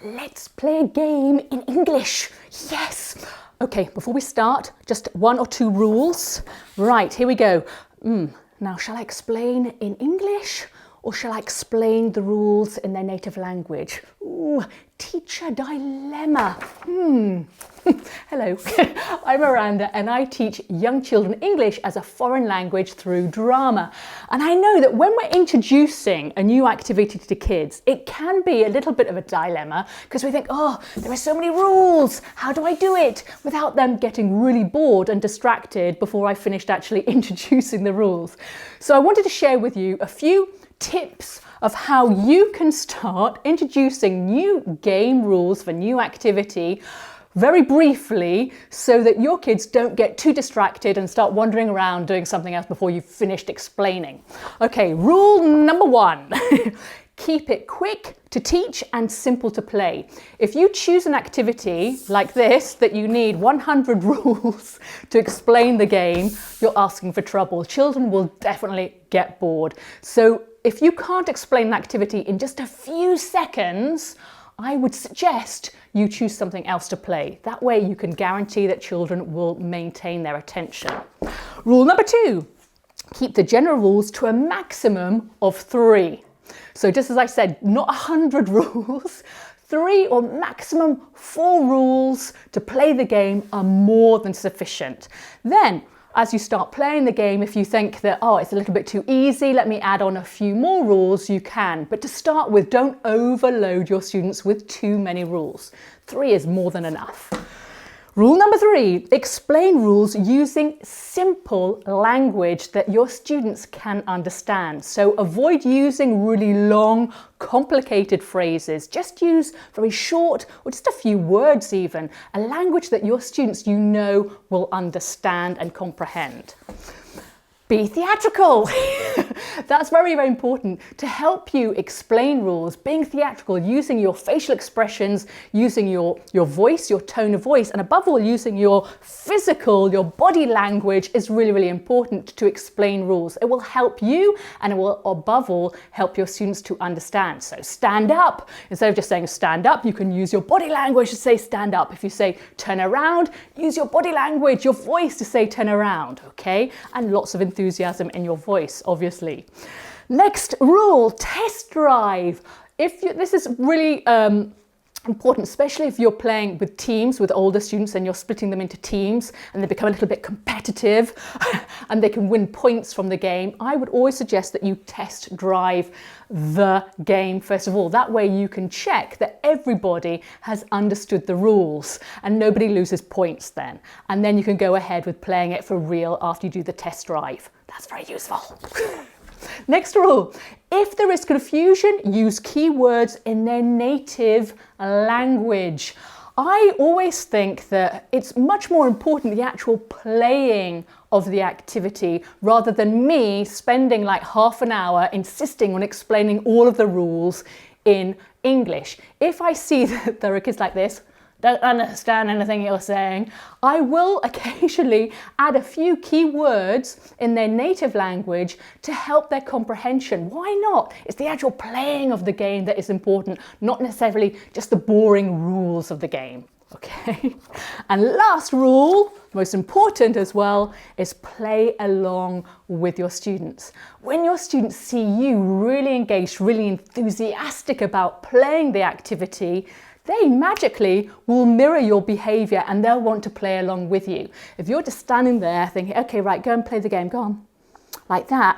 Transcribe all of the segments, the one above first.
Let's play a game in English. Yes. Okay, before we start, just 1 or 2 rules. Right, here we go. Now, shall I explain in English or shall I explain the rules in their native language? Ooh, teacher dilemma. Hello, I'm Miranda and I teach young children English as a foreign language through drama. And I know that when we're introducing a new activity to kids, it can be a little bit of a dilemma because we think, oh, there are so many rules. How do I do it without them getting really bored and distracted before I finished actually introducing the rules? So I wanted to share with you a few tips of how you can start introducing new game rules for new activity very briefly so that your kids don't get too distracted and start wandering around doing something else before you've finished explaining. Okay, rule number 1. Keep it quick to teach and simple to play. If you choose an activity like this that you need 100 rules to explain the game, you're asking for trouble. Children will definitely get bored. So if you can't explain an activity in just a few seconds, I would suggest you choose something else to play. That way you can guarantee that children will maintain their attention. Rule number 2, keep the general rules to a maximum of 3. So just as I said, not 100 rules, 3 or maximum 4 rules to play the game are more than sufficient. Then, as you start playing the game, if you think that, oh, it's a little bit too easy, let me add on a few more rules, you can. But to start with, don't overload your students with too many rules. 3 is more than enough. Rule number 3, explain rules using simple language that your students can understand. So avoid using really long, complicated phrases. Just use very short or just a few words even, a language that your students will understand and comprehend. Be theatrical. That's very, very important to help you explain rules. Being theatrical, using your facial expressions, using your voice, your tone of voice, and above all, using your your body language is really, really important to explain rules. It will help you and it will, above all, help your students to understand. So stand up. Instead of just saying stand up, you can use your body language to say stand up. If you say turn around, use your body language, your voice to say turn around, okay? And lots of enthusiasm in your voice, obviously. Next rule, test drive. This is really important, especially if you're playing with teams, with older students, and you're splitting them into teams and they become a little bit competitive and they can win points from the game. I would always suggest that you test drive the game first of all. That way you can check that everybody has understood the rules and nobody loses points then. And then you can go ahead with playing it for real after you do the test drive. That's very useful. Next rule, if there is confusion, use keywords in their native language. I always think that it's much more important the actual playing of the activity rather than me spending like half an hour insisting on explaining all of the rules in English. If I see that there are kids like this, don't understand anything you're saying, I will occasionally add a few key words in their native language to help their comprehension. Why not? It's the actual playing of the game that is important, not necessarily just the boring rules of the game. Okay? And last rule, most important as well, is play along with your students. When your students see you really engaged, really enthusiastic about playing the activity, they magically will mirror your behaviour and they'll want to play along with you. If you're just standing there thinking, okay, right, go and play the game, go on, like that,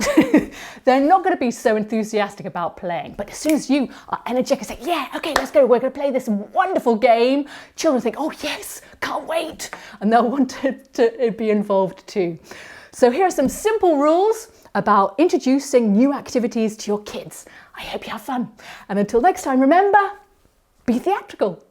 they're not going to be so enthusiastic about playing. But as soon as you are energetic and say, yeah, okay, let's go, we're going to play this wonderful game, children think, oh yes, can't wait, and they'll want to be involved too. So here are some simple rules about introducing new activities to your kids. I hope you have fun. And until next time, remember, be theatrical.